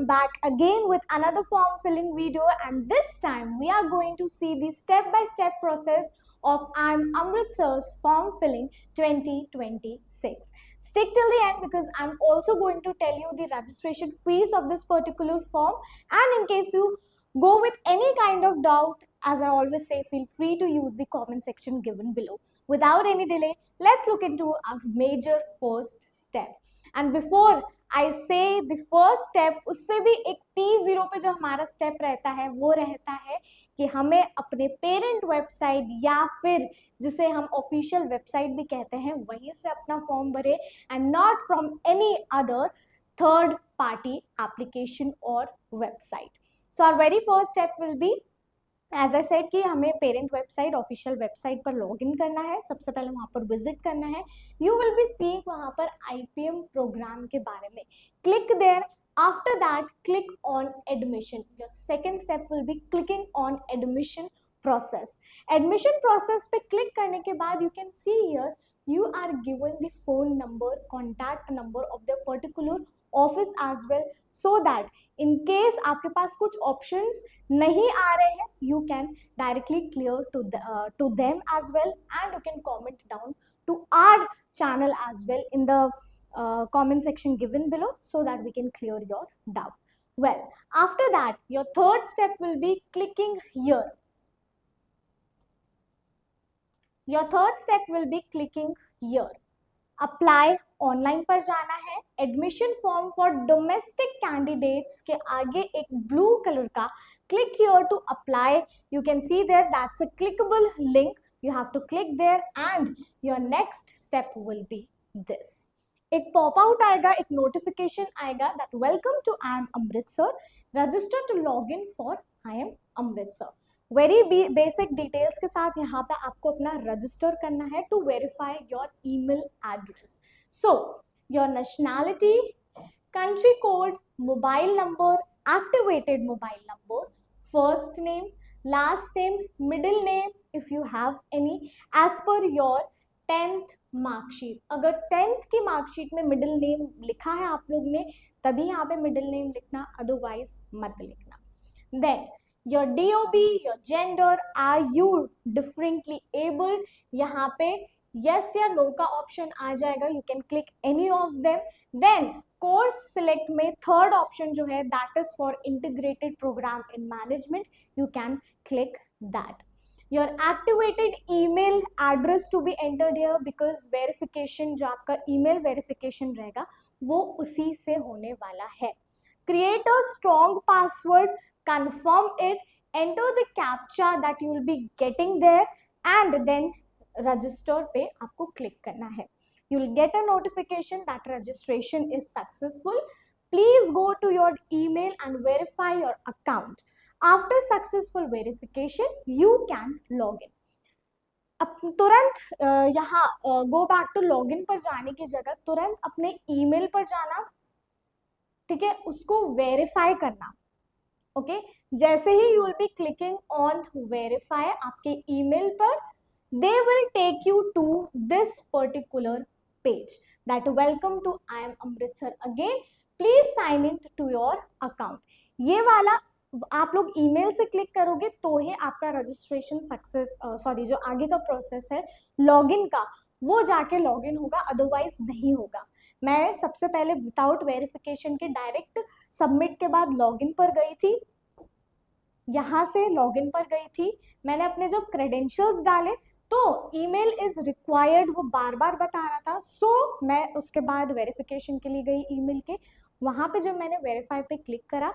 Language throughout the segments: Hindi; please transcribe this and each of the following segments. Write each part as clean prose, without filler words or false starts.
I'm back again with another form filling video, and this time we are going to see the step-by-step process of IIM Amritsar's form filling 2026. Stick till the end because I'm also going to tell you the registration fees of this particular form, and in case you go with any kind of doubt, as I always say, feel free to use the comment section given below. Without any delay, let's look into our major first step. And before I say the first step, उससे भी एक P0 पे जो हमारा स्टेप रहता है वो रहता है कि हमें अपने पेरेंट वेबसाइट या फिर जिसे हम ऑफिशियल वेबसाइट भी कहते हैं वहीं से अपना फॉर्म भरे and not from any other third party application और website. So our very first step will be, as I said कि हमें पेरेंट वेबसाइट ऑफिशियल वेबसाइट पर लॉगिन करना है. सबसे पहले वहाँ पर विजिट करना है. यू विल बी सीइंग वहाँ पर IPM प्रोग्राम के बारे में. Click there. After that click on admission. Your second step will be clicking on admission process. Admission process पे क्लिक करने के बाद you can see here you are given the phone number, contact number of the particular office as well, so that in case आपके पास कुछ ऑप्शंस नहीं आ रहे हैं you can directly clear to them as well and you can comment down to our channel as well in the comment section given below so that we can clear your doubt. Well, after that your third step will be clicking here. Your third step will be clicking here. Apply online पर जाना है. Admission form for domestic candidates के आगे एक ब्लू कलर का click here to apply. You can see there that's a clickable link. You have to click there and your next step will be this. एक पॉप आउट आएगा, एक नोटिफिकेशन आएगा that welcome to IIM Amritsar, register to log in for IIM Amritsar. Very basic details के साथ यहाँ पे आपको अपना रजिस्टर करना है to verify your email address. So your nationality, country code, mobile number, activated mobile number, first name, last name, middle name if you have any, as per your 10th marksheet. अगर 10th की मार्कशीट में मिडिल नेम लिखा है आप लोग ने तभी यहाँ पे मिडिल नेम लिखना, अदरवाइज मत लिखना. Then your DOB, your gender, are you differently abled, यहाँ पे yes या no का ऑप्शन आ जाएगा. you can click any of them. then course select में third option जो है that is for integrated program in management, you can click that. your activated email address to be entered here because verification जो आपका email verification रहेगा वो उसी से होने वाला है. create a strong password, confirm it, enter the captcha that you will be getting there and then register पे आपको click करना है. You will get a notification that registration is successful. Please go to your email and verify your account. After successful verification, you can log in. अब तुरंत यहाँ go back to login पर जाने की जगह तुरंत अपने email पर जाना, ठीक है, उसको वेरीफाई करना. ओके जैसे ही you will be clicking on verify आपके ईमेल पर, they will take you to this particular page that welcome to IIM Amritsar again, please sign in to your account. ये वाला आप लोग ईमेल से क्लिक करोगे तो ही आपका रजिस्ट्रेशन सक्सेस, सॉरी जो आगे का प्रोसेस है लॉगिन का वो जाके लॉगिन होगा, अदरवाइज नहीं होगा. मैं सबसे पहले विदाउट वेरिफिकेशन के डायरेक्ट सबमिट के बाद लॉगिन पर गई थी, यहाँ से लॉगिन पर गई थी, मैंने अपने जो क्रेडेंशियल्स डाले तो ईमेल इज रिक्वायर्ड वो बार बार बता रहा था. सो मैं उसके बाद वेरिफिकेशन के लिए गई ईमेल के, वहाँ पे जब मैंने वेरीफाई पे क्लिक करा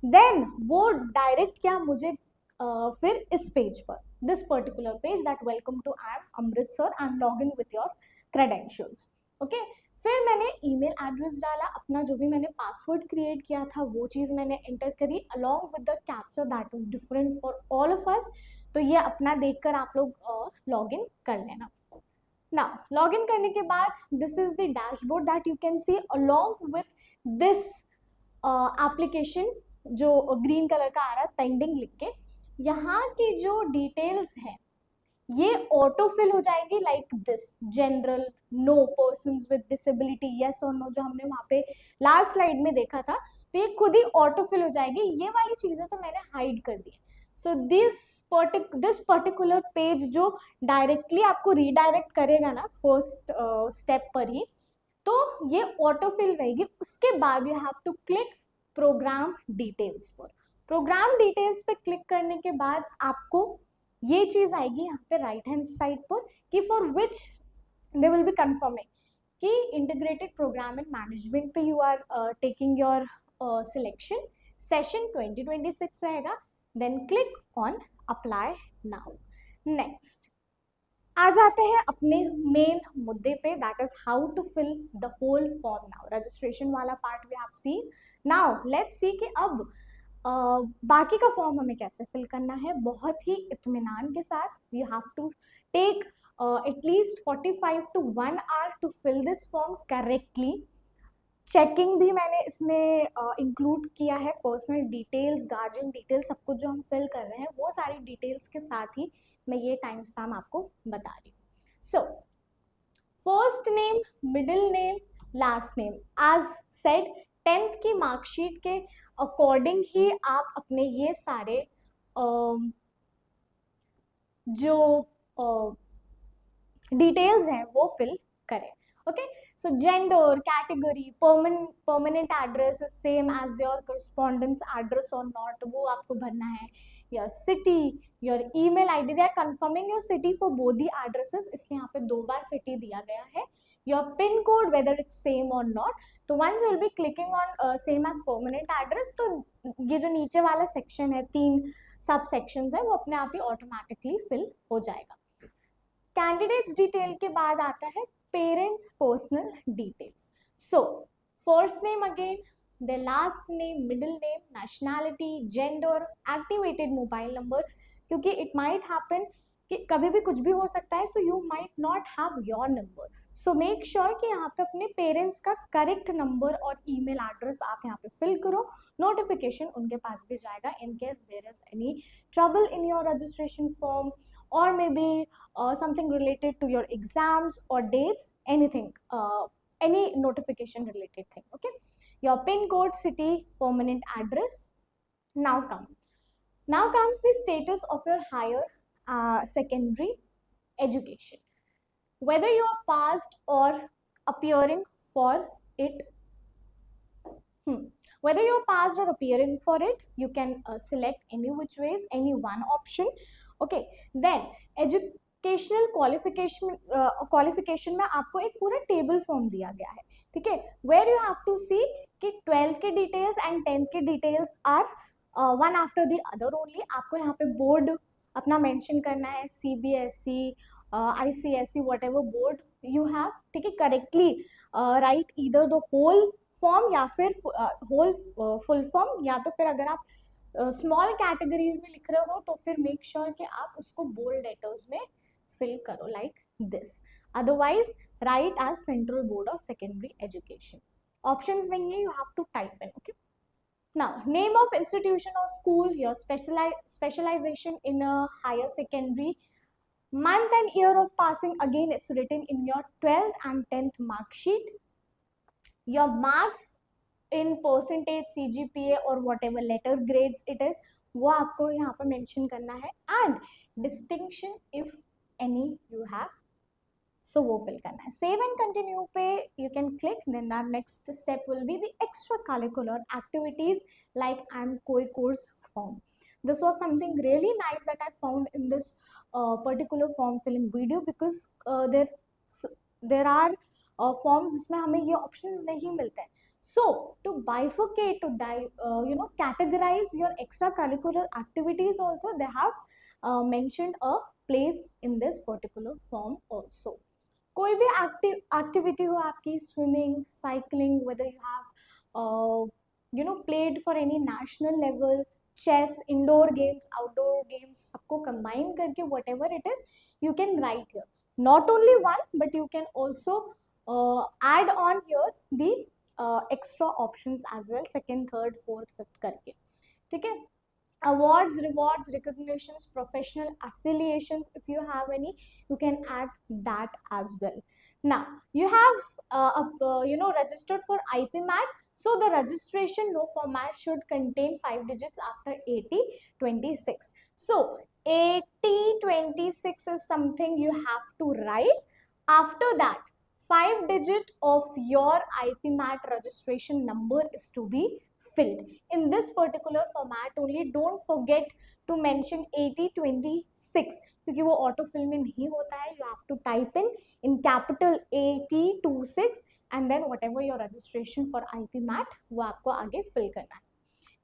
देन वो डायरेक्ट क्या मुझे फिर इस पेज पर, this particular page that welcome to IIM Amritsar and log in with your credentials. Okay फिर मैंने ईमेल एड्रेस डाला, अपना जो भी मैंने पासवर्ड क्रिएट किया था वो चीज़ मैंने एंटर करी along with the captcha that was different for all of us. तो ये अपना देखकर आप लोग लॉग इन कर लेना. नाउ लॉग इन करने के बाद this is the dashboard that you can C along with this application जो ग्रीन कलर का आ रहा है पेंडिंग लिख के. यहाँ की जो डिटेल्स है ये ऑटो फिल हो जाएंगी like this, general, no, persons with disability, yes और नो, जो हमने वहाँ पे लास्ट स्लाइड में देखा था, तो ये खुद ही ऑटो फिल हो जाएगी। ये वाली चीजें तो मैंने हाइड कर दी। सो दिस पर्टिकुलर पेज जो डायरेक्टली आपको रीडायरेक्ट करेगा ना फर्स्ट स्टेप पर ही, तो ये ऑटो फिल रहेगी। उसके बाद you have to click program details पर। प्रोग्राम डिटेल्स पे क्लिक करने के बाद आपको ये चीज आएगी यहाँ पे राइट हैंड साइड पर कि for which they will be confirming कि इंटीग्रेटेड प्रोग्राम एंड मैनेजमेंट पे you are taking your selection, session 2026 रहेगा। Then click on apply now. Next आ जाते हैं अपने मेन मुद्दे पे, that is how to fill the whole form now. Registration वाला part we have seen, now let's see कि अब बाकी का फॉर्म हमें कैसे फिल करना है बहुत ही इत्मीनान के साथ। You have to take at least 45 to 1 hour to fill this form correctly. Checking भी मैंने इसमें इंक्लूड किया है, पर्सनल डिटेल्स, गार्जियन डिटेल्स, सब कुछ जो हम फिल कर रहे हैं वो सारी डिटेल्स के साथ ही मैं ये टाइम स्पैम आपको बता रही हूँ। So first name, middle name, last name, as said 10th की मार्कशीट के अकॉर्डिंग ही आप अपने ये सारे जो डिटेल्स हैं वो फिल करें। Okay, so gender, category, permanent address is same as your correspondence address or not, वो आपको भरना है। your city, your email ID, they are confirming your city for both the addresses, इसलिए यहाँ पे 2 बार city दिया गया है। your pin code, whether it's same or not, तो once you will be clicking on same as permanent address, तो ये जो नीचे वाला सेक्शन है, 3 सब सेक्शंस है, वो अपने आप ही ऑटोमेटिकली फिल हो जाएगा। कैंडिडेट्स डिटेल के बाद आता है parents personal details. So first name again, the last name, middle name, nationality, gender, activated mobile number, क्योंकि it might happen कि कभी भी कुछ भी हो सकता है, so you might not have your number, so make sure कि यहाँ पे अपने पेरेंट्स का करेक्ट नंबर और ईमेल एड्रेस आप यहाँ पे फिल करो। नोटिफिकेशन उनके पास भी जाएगा in case there is any trouble in your registration form or maybe something related to your exams or dates, anything, any notification related thing. Okay, your pin code, city, permanent address. Now comes the status of your higher secondary education, whether you are passed or appearing for it. Whether you are passed or appearing for it, you can select any which ways, any one option. Okay, then educational qualification में आपको एक पूरा टेबल फॉर्म दिया गया है, ठीक है, where you have to see कि 12th के डिटेल्स एंड 10th के details are one after the other only. आपको यहाँ पे बोर्ड अपना मेंशन करना है, CBSE, ICSE, whatever board you have, ठीक है, correctly write either the whole form या फिर होल फुल फॉर्म, या तो फिर अगर आप स्मॉल कैटेगरीज में लिख रहे हो तो फिर मेक श्योर कि आप उसको बोल्ड लेटर्स में फिल करो like this, otherwise right as central board of secondary education. Options नहीं है, you have to type in. Okay, now name of institution और school, your specialization in a higher secondary, month and year of passing, again it's written in your 12th and 10th mark sheet, your marks in percentage, CGPA or whatever letter grades it is, वो आपको यहाँ पर मेंशन करना है, and distinction if any you have, so वो फिल करना है। Save and continue पे you can click, then the next step will be the extracurricular activities like I'm course form. This was something really nice that I found in this particular form filling video, because there are forms जिसमें हमें ये options नहीं मिलते हैं। So to bifurcate, to categorize your extracurricular activities also, they have mentioned a place in this particular form also. कोई भी activity हो आपकी, swimming, cycling, whether you have played for any national level, chess, indoor games, outdoor games, सबको combine करके whatever it is, you can write here. Not only one, but you can also add on here the extra options as well, second, third, fourth, fifth करके, ठीक है। awards, rewards, recognitions, professional affiliations, if you have any, you can add that as well. Now you have registered for IPMAT, so the registration no format should contain 5 digits after 8026. So 8026 is something you have to write. After that, 5 digit of your IPMAT registration number is to be filled in this particular format only. Don't forget to mention 8026 क्योंकि वो ऑटो फिल में नहीं होता है. You have to type in capital 8026 and then whatever your registration for IPMAT वो आपको आगे fill करना है.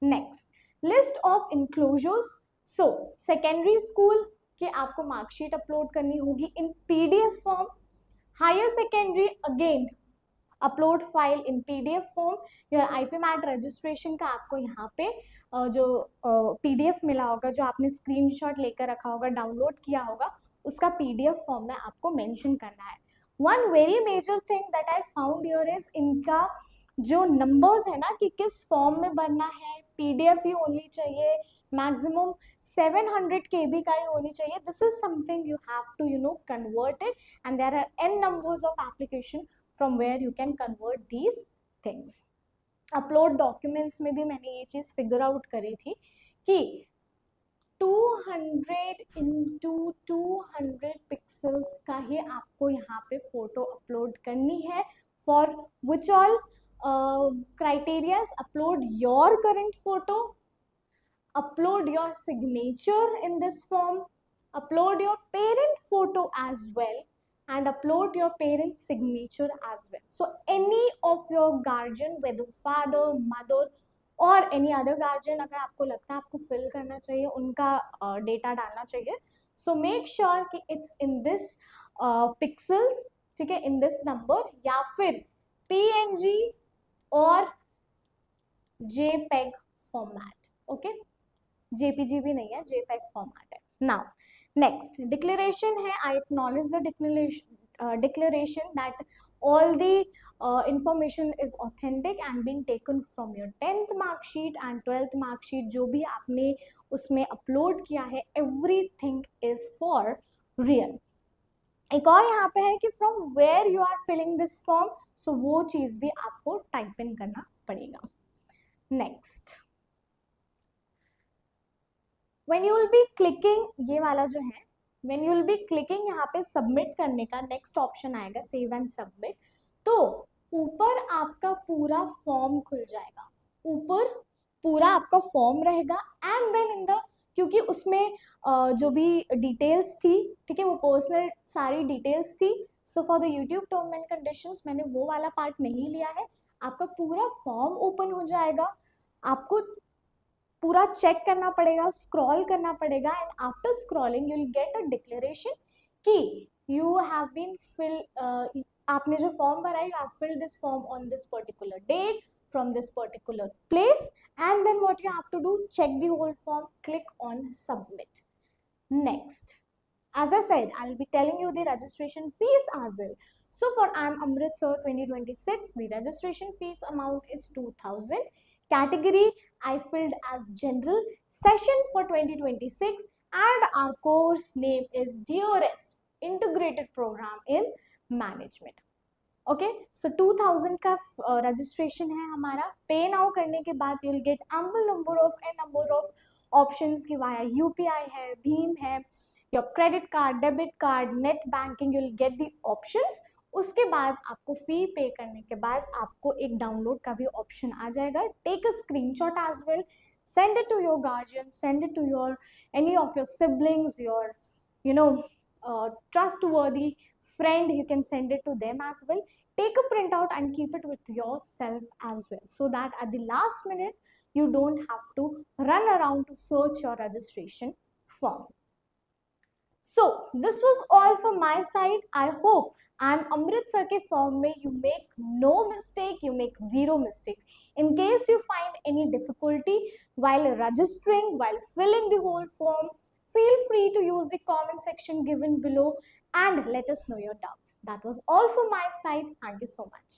Next, list of enclosures. So secondary school के आपको marksheet upload करनी होगी in PDF form. Higher secondary again upload file in PDF form. Your IPMAT registration का आपको यहाँ पे जो PDF मिला होगा, जो आपने स्क्रीनशॉट लेकर रखा होगा, डाउनलोड किया होगा, उसका PDF फॉर्म में आपको मेंशन करना है. One very major thing that I found here is इनका जो नंबर्स है ना कि किस फॉर्म में बनना है. PDF ही होनी चाहिए, मैक्सिमम 700 KB का ही होनी चाहिए. This is something you have to convert it and there are n numbers of application from where you can convert these things. Upload documents में भी मैंने ये चीज़ figure out करी थी कि 200 into 200 pixels का ही आपको यहाँ पे फोटो अपलोड करनी है. For which all criteria? Upload your current photo, upload your signature in this form, upload your parent photo as well, and upload your parent's signature as well. So any of your guardian, whether father, mother or any other guardian, अगर आपको लगता है आपको fill करना चाहिए, उनका data डालना चाहिए, so make sure कि it's in this pixels, ठीक है, in this number, या फिर PNG और JPEG format. Okay, JPG भी नहीं है, JPEG format है. Now next, declaration है. I acknowledge the declaration that all the information is authentic and being taken from your 10th mark sheet and 12th mark sheet. जो भी आपने उसमें अपलोड किया है, everything is for real. एक और यहाँ पे है कि from where you are filling this form, so वो चीज़ भी आपको टाइप इन करना पड़ेगा. Next, when you will be clicking, ये वाला जो है, when you will be clicking यहाँ पे सबमिट करने का नेक्स्ट ऑप्शन आएगा, सेव एंड सबमिट, तो ऊपर आपका पूरा फॉर्म खुल जाएगा. ऊपर पूरा आपका फॉर्म रहेगा एंड देन इन द, क्योंकि उसमें जो भी डिटेल्स थी, ठीक है, वो पर्सनल सारी डिटेल्स थी, so for the YouTube term and conditions मैंने वो वाला पार्ट नहीं लिया है. आपका पूरा फॉर्म ओपन हो जाएगा, आपको पूरा चेक करना पड़ेगा, स्क्रॉल करना पड़ेगा, and after scrolling you will get a declaration कि यू हैव बीन फिल, आपने जो फॉर्म भरा है, you have filled this form on this particular date from this particular place, and then what you have to do, check the whole form, click on submit. Next, as I said, I'll be telling you the registration fees as well. So for I'm Amritsar 2026, the registration fees amount is 2000. Category I filled as general. Session for 2026, and our course name is DOREST, integrated program in management. ओके, सो 2000 का रजिस्ट्रेशन है हमारा. पे नाउ करने के बाद you will gate ample number of options की वाया यूपीआई है, भीम है, your credit card, debit card, net banking, you will get the options. उसके बाद आपको फी पे करने के बाद आपको एक डाउनलोड का भी ऑप्शन आ जाएगा. Take a screenshot as well, send it to your guardian, send it to your any of your siblings, your trustworthy friend, you can send it to them as well. Take a printout and keep it with yourself as well, so that at the last minute you don't have to run around to search your registration form. So this was all from my side. I hope and Amritsar ke form mein you make no mistake, you make zero mistakes. In case you find any difficulty while registering, while filling the whole form, feel free to use the comment section given below and let us know your doubts. That was all from my side. Thank you so much.